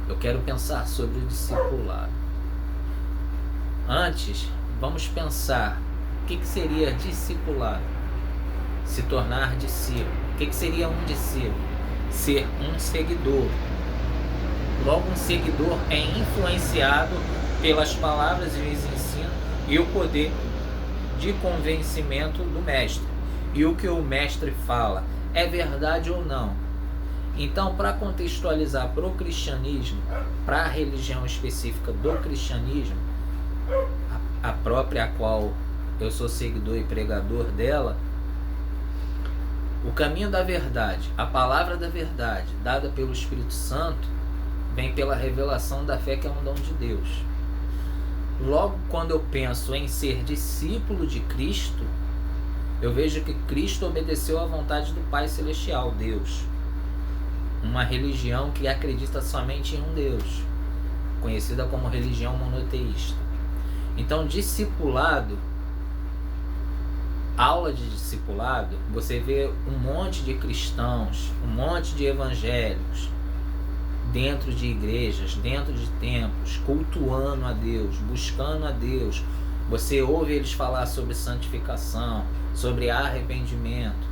eu quero pensar sobre o discipulado. Antes, vamos pensar o que seria discipulado, se tornar discípulo. O que seria um discípulo? Ser um seguidor. Logo, um seguidor é influenciado pelas palavras e os ensinos e o poder de convencimento do mestre. E o que o mestre fala é verdade ou não. Então, para contextualizar para o cristianismo, para a religião específica do cristianismo, a própria a qual eu sou seguidor e pregador dela, o caminho da verdade, a palavra da verdade, dada pelo Espírito Santo, vem pela revelação da fé, que é um dom de Deus. Logo, quando eu penso em ser discípulo de Cristo, eu vejo que Cristo obedeceu à vontade do Pai Celestial, Deus. Uma religião que acredita somente em um Deus, conhecida como religião monoteísta. Então, discipulado, aula de discipulado, você vê um monte de cristãos, um monte de evangélicos, dentro de igrejas, dentro de templos, cultuando a Deus, buscando a Deus. Você ouve eles falar sobre santificação, sobre arrependimento,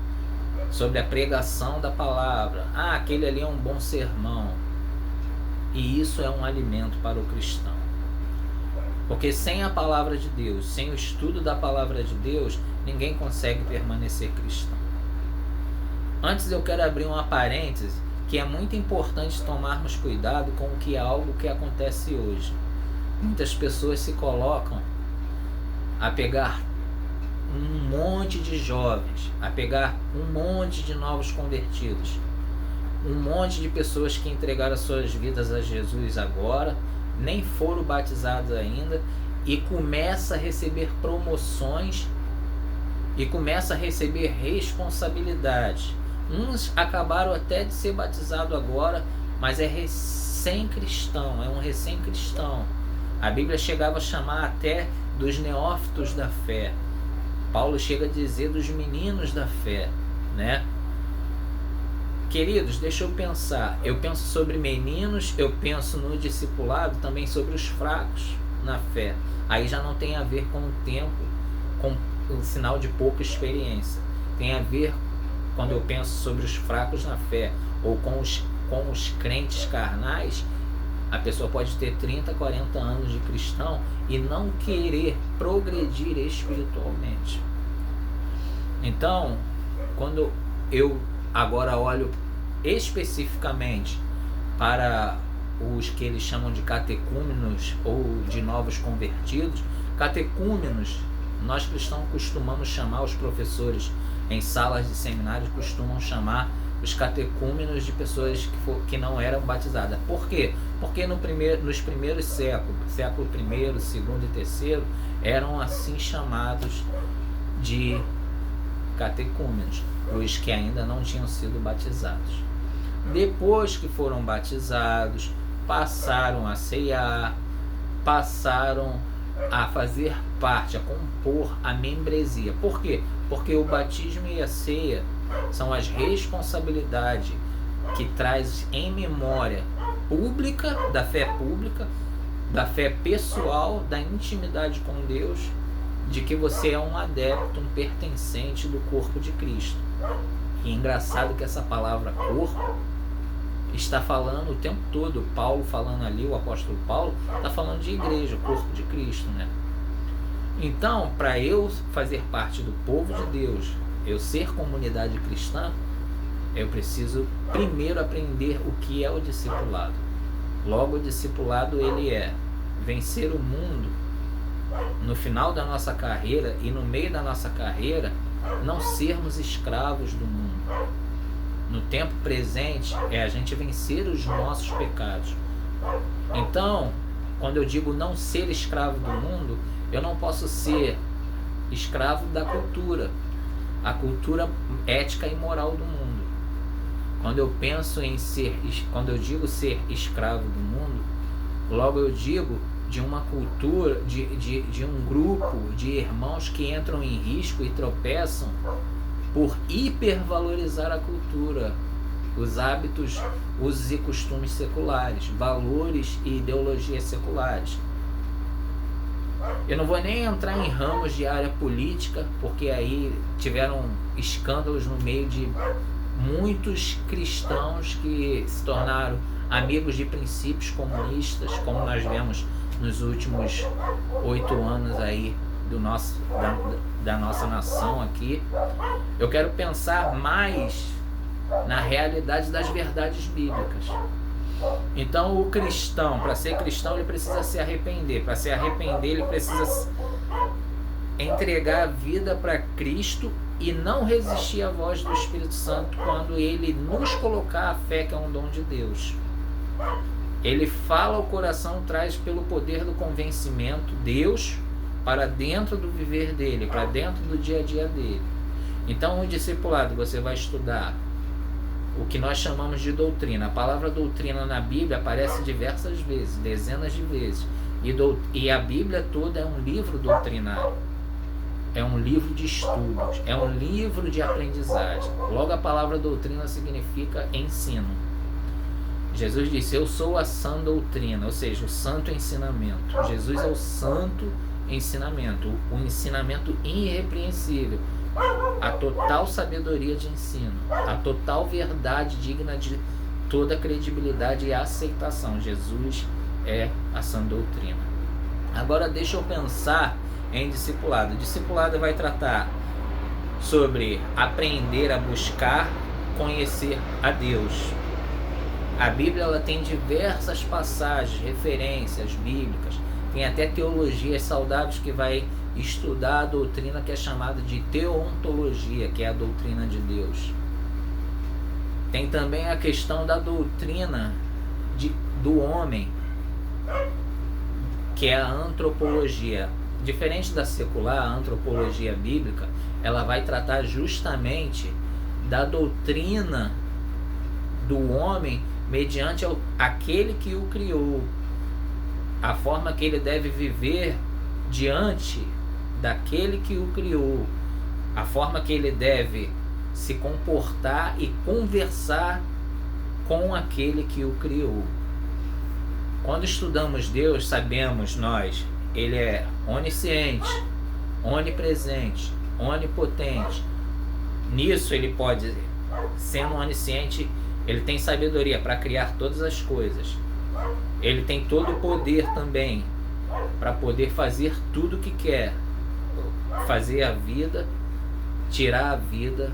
sobre a pregação da palavra. Ah, aquele ali é um bom sermão. E isso é um alimento para o cristão. Porque sem a palavra de Deus, sem o estudo da palavra de Deus, ninguém consegue permanecer cristão. Antes eu quero abrir uma parêntese, que é muito importante tomarmos cuidado com o que é algo que acontece hoje. Muitas pessoas se colocam a pegar um monte de jovens, a pegar um monte de novos convertidos, um monte de pessoas que entregaram suas vidas a Jesus agora, nem foram batizados ainda, e começa a receber promoções e começa a receber responsabilidade. Uns acabaram até de ser batizado agora, mas é recém-cristão, é um recém-cristão. A Bíblia chegava a chamar até dos neófitos da fé. Paulo chega a dizer dos meninos da fé, né? Queridos, deixa eu pensar. Eu penso sobre meninos, eu penso no discipulado, também sobre os fracos na fé. Aí já não tem a ver com o tempo, com o sinal de pouca experiência. Tem a ver, quando eu penso sobre os fracos na fé, ou com os crentes carnais, a pessoa pode ter 30, 40 anos de cristão e não querer progredir espiritualmente. Então, quando eu agora olho especificamente para os que eles chamam de catecúmenos ou de novos convertidos, catecúmenos, nós cristãos costumamos chamar, os professores em salas de seminários costumam chamar os catecúmenos de pessoas que não eram batizadas. Por quê? Porque nos primeiros séculos, século I, segundo e terceiro, eram assim chamados de catecúmenos, os que ainda não tinham sido batizados. Depois que foram batizados, passaram a ceiar, passaram a fazer parte, a compor a membresia. Por quê? Porque o batismo e a ceia são as responsabilidades que traz em memória pública, da fé pessoal, da intimidade com Deus, de que você é um adepto, um pertencente do corpo de Cristo. E é engraçado que essa palavra corpo está falando o tempo todo, Paulo falando ali, o apóstolo Paulo está falando de igreja, corpo de Cristo, né? Então, para eu fazer parte do povo de Deus, eu ser comunidade cristã, eu preciso primeiro aprender o que é o discipulado. Logo, o discipulado, ele é vencer o mundo no final da nossa carreira e no meio da nossa carreira, não sermos escravos do mundo. No tempo presente, é a gente vencer os nossos pecados. Então, quando eu digo não ser escravo do mundo, eu não posso ser escravo da cultura, a cultura ética e moral do mundo. Quando eu penso em quando eu digo ser escravo do mundo, logo eu digo de uma cultura, de um grupo de irmãos que entram em risco e tropeçam por hipervalorizar a cultura, os hábitos, usos e costumes seculares, valores e ideologias seculares. Eu não vou nem entrar em ramos de área política, porque aí tiveram escândalos no meio de muitos cristãos que se tornaram amigos de princípios comunistas, como nós vemos nos últimos 8 anos aí da nossa nação aqui. Eu quero pensar mais na realidade das verdades bíblicas. Então o cristão, para ser cristão, ele precisa se arrepender. Para se arrepender, ele precisa entregar a vida para Cristo e não resistir à voz do Espírito Santo quando ele nos colocar a fé, que é um dom de Deus. Ele fala, o coração traz pelo poder do convencimento Deus para dentro do viver dele, para dentro do dia a dia dele. Então o discipulado, você vai estudar o que nós chamamos de doutrina. A palavra doutrina na Bíblia aparece diversas vezes, dezenas de vezes. E a Bíblia toda é um livro doutrinário. É um livro de estudos. É um livro de aprendizagem. Logo, a palavra doutrina significa ensino. Jesus disse: eu sou a sã doutrina, ou seja, o santo ensinamento. Jesus é o santo ensinamento, o ensinamento irrepreensível, a total sabedoria de ensino, a total verdade digna de toda credibilidade e aceitação. Jesus é a sã doutrina. Agora deixa eu pensar em discipulado. O discipulado vai tratar sobre aprender a buscar, conhecer a Deus. A Bíblia ela tem diversas passagens, referências bíblicas, tem até teologias saudáveis que vai estudar a doutrina que é chamada de teontologia, que é a doutrina de Deus. Tem também a questão da doutrina do homem, que é a antropologia. Diferente da secular, a antropologia bíblica, ela vai tratar justamente da doutrina do homem mediante aquele que o criou, a forma que ele deve viver diante daquele que o criou, a forma que ele deve se comportar e conversar com aquele que o criou. Quando estudamos Deus, sabemos nós, ele é onisciente, onipresente, onipotente. Nisso ele pode, sendo onisciente, ele tem sabedoria para criar todas as coisas. Ele tem todo o poder também para poder fazer tudo o que quer. Fazer a vida, tirar a vida,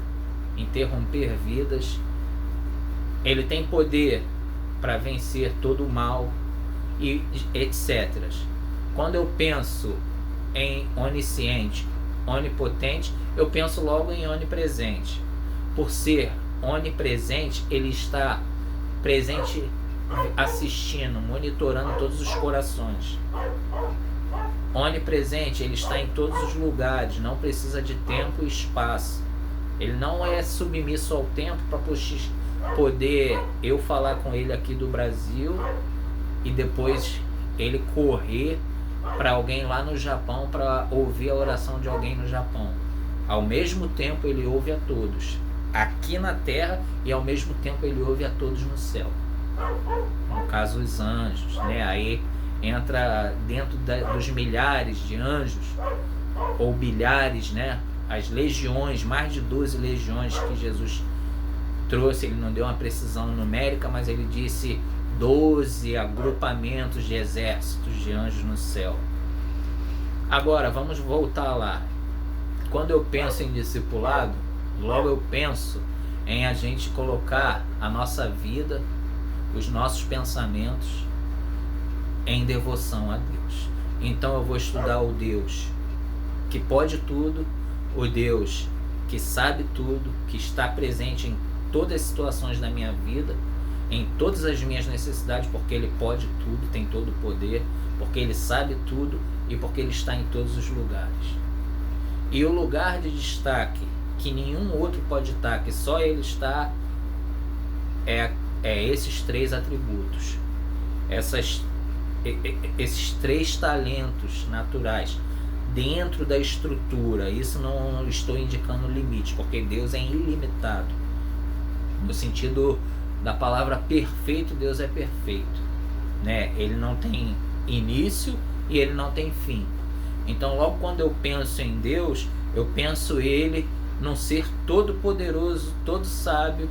interromper vidas. Ele tem poder para vencer todo o mal e etc. Quando eu penso em onisciente, onipotente, eu penso logo em onipresente. Por ser onipresente, ele está presente, assistindo, monitorando todos os corações. Onipresente, ele está em todos os lugares, não precisa de tempo e espaço. Ele não é submisso ao tempo para poder eu falar com ele aqui do Brasil e depois ele correr para alguém lá no Japão para ouvir a oração de alguém no Japão. Ao mesmo tempo ele ouve a todos aqui na terra e ao mesmo tempo ele ouve a todos no céu. No caso os anjos, né? Aí entra dentro dos milhares de anjos ou bilhares, né? As legiões, mais de 12 legiões que Jesus trouxe. Ele não deu uma precisão numérica, mas ele disse 12 agrupamentos de exércitos de anjos no céu. Agora vamos voltar lá. Quando eu penso em discipulado, logo eu penso em a gente colocar a nossa vida, os nossos pensamentos em devoção a Deus. Então eu vou estudar o Deus que pode tudo, o Deus que sabe tudo, que está presente em todas as situações da minha vida, em todas as minhas necessidades, porque Ele pode tudo, tem todo o poder, porque Ele sabe tudo e porque Ele está em todos os lugares. E o lugar de destaque que nenhum outro pode estar, que só Ele está, é esses 3 atributos, esses 3 talentos naturais dentro da estrutura. Isso não estou indicando limite, porque Deus é ilimitado. No sentido da palavra perfeito, Deus é perfeito, né? Ele não tem início e ele não tem fim. Então, logo quando eu penso em Deus, eu penso Ele num ser todo poderoso, todo sábio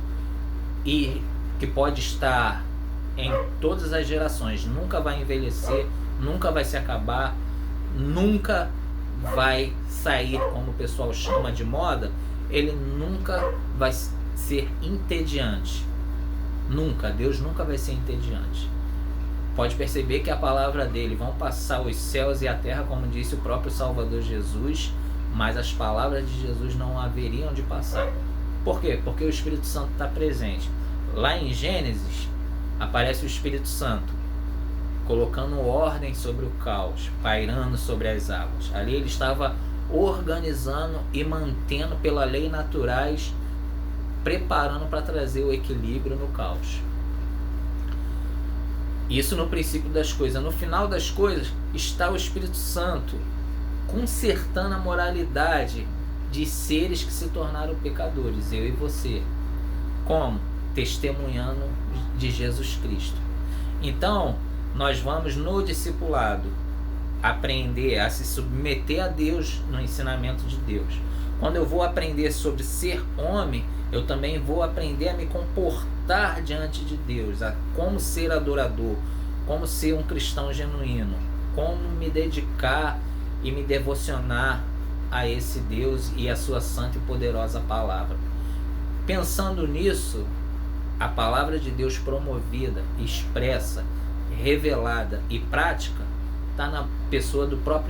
e que pode estar em todas as gerações, nunca vai envelhecer, nunca vai se acabar, nunca vai sair, como o pessoal chama de moda. Ele nunca vai ser entediante, nunca, Deus nunca vai ser entediante. Pode perceber que a palavra dele vão passar os céus e a terra, como disse o próprio Salvador Jesus, mas as palavras de Jesus não haveriam de passar. Por quê? Porque o Espírito Santo está presente. Lá em Gênesis aparece o Espírito Santo colocando ordem sobre o caos, pairando sobre as águas. Ali ele estava organizando e mantendo pela lei naturais, preparando para trazer o equilíbrio no caos. Isso no princípio das coisas. No final das coisas está o Espírito Santo consertando a moralidade de seres que se tornaram pecadores, eu e você. Como? Testemunhando de Jesus Cristo. Então, nós vamos no discipulado aprender a se submeter a Deus no ensinamento de Deus. Quando eu vou aprender sobre ser homem, eu também vou aprender a me comportar diante de Deus, a como ser adorador, como ser um cristão genuíno, como me dedicar e me devocionar a esse Deus e a sua santa e poderosa palavra. Pensando nisso, a palavra de Deus promovida, expressa, revelada e prática está na pessoa do próprio